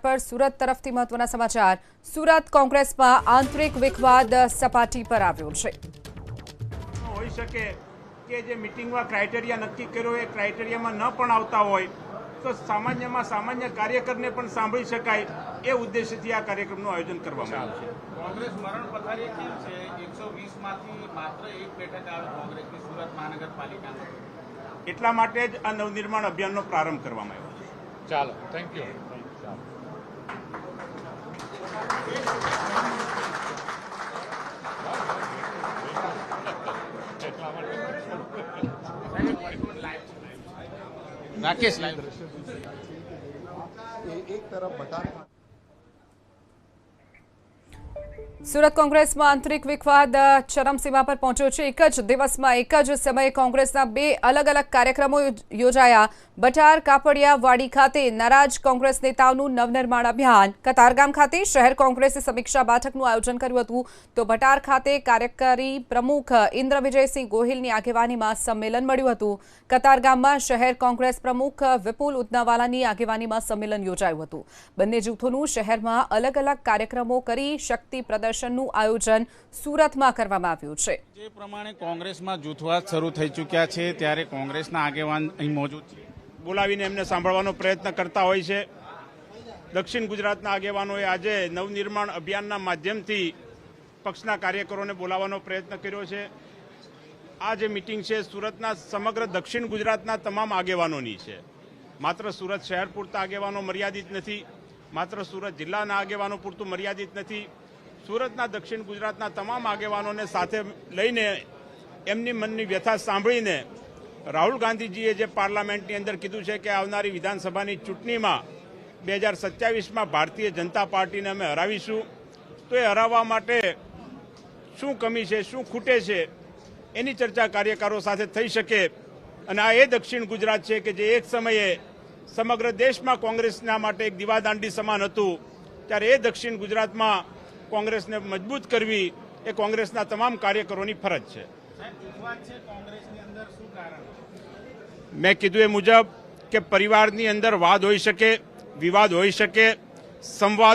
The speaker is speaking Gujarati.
પર સુરત તરફથી મહત્વના સમાચાર। સુરત કોંગ્રેસમાં આંતરિક વિખવાદ સપાટી પર આવ્યો છે। હોઈ શકે કે જે મીટિંગમાં ક્રાઇટેરિયા નક્કી કર્યો એ ક્રાઇટેરિયામાં ન પણ આવતા હોય તો સામાન્યમાં સામાન્ય કાર્યકરને પણ સાંભળી શકાય એ ઉદ્દેશ્યથી આ કાર્યક્રમનું આયોજન કરવામાં આવ્યું છે। કોંગ્રેસ મરણ પથારી કેમ છે? 120 માંથી માત્ર એક બેઠક આવે કોંગ્રેસની સુરત મહાનગરપાલિકામાં, એટલા માટે જ આ નવનિર્માણ અભિયાનનો પ્રારંભ કરવામાં આવ્યો છે। ચાલો, થેન્ક યુ। રાકેશ લાઈવ એક તરફ બટાને સુરત કોંગ્રેસમાં આંતરિક વિખવાદ ચરમસીમા પર પહોંચ્યો છે। એક જ દિવસમાં એક જ સમયે કોંગ્રેસના બે અલગ અલગ કાર્યક્રમો યોજાયા। બટાર કાપડિયાવાડી ખાતે નારાજ કોંગ્રેસ નેતાઓનું નવનિર્માણ અભિયાન, કતારગામ ખાતે શહેર કોંગ્રેસે સમીક્ષા બેઠકનું આયોજન કર્યું હતું તો બટાર ખાતે કાર્યકારી પ્રમુખ ઇન્દ્ર વિજયસિંહ ગોહિલની આગેવાનીમાં સંમેલન મળ્યું હતું। કતારગામમાં શહેર કોંગ્રેસ પ્રમુખ વિપુલ ઉદનાવાલાની આગેવાનીમાં સંમેલન યોજાયું હતું। બંને જૂથોનું શહેરમાં અલગ અલગ કાર્યક્રમો કરી શક્તિ પ્રદર્શનનું આયોજન સુરતમાં કરવામાં આવ્યું છે। જે પ્રમાણે કોંગ્રેસમાં જૂથવાદ શરૂ થઈ ચૂક્યા છે ત્યારે કોંગ્રેસના આગેવાન અહીં મોજૂદ છે, બોલાવીને એમને સાંભળવાનો પ્રયત્ન કરતા હોય છે। દક્ષિણ ગુજરાતના આગેવાનોએ આજે નવનિર્માણ અભિયાનના માધ્યમથી પક્ષના કાર્યકરોને બોલાવવાનો પ્રયત્ન કર્યો છે। આ જે મિટિંગ છે સુરતના સમગ્ર દક્ષિણ ગુજરાતના તમામ આગેવાનોની છે। માત્ર સુરત શહેર પૂરતા આગેવાનો મર્યાદિત નથી, માત્ર સુરત જિલ્લાના આગેવાનો પૂરતું મર્યાદિત નથી। સુરતના દક્ષિણ ગુજરાતના તમામ આગેવાનોને સાથે લઈને એમની મનની વ્યથા સાંભળીને રાહુલ ગાંધીજીએ જે પાર્લામેન્ટની અંદર કીધું છે કે આવનારી વિધાનસભાની ચૂંટણીમાં 2027માં ભારતીય જનતા પાર્ટીને અમે હરાવીશું, તો એ હરાવવા માટે શું કમી છે, શું ખૂટે છે, એની ચર્ચા કાર્યકરો સાથે થઈ શકે। અને આ એ દક્ષિણ ગુજરાત છે કે જે એક સમયે સમગ્ર દેશમાં કોંગ્રેસના માટે એક દીવાદાંડી સમાન હતું, ત્યારે એ દક્ષિણ ગુજરાતમાં કોંગ્રેસને મજબૂત કરવી એ કોંગ્રેસના તમામ કાર્યકરોની ફરજ છે। મેં કીધું એ મુજબ કે પરિવારની અંદર વાદ હોઈ શકે, વિવાદ હોઈ શકે, સંવાદ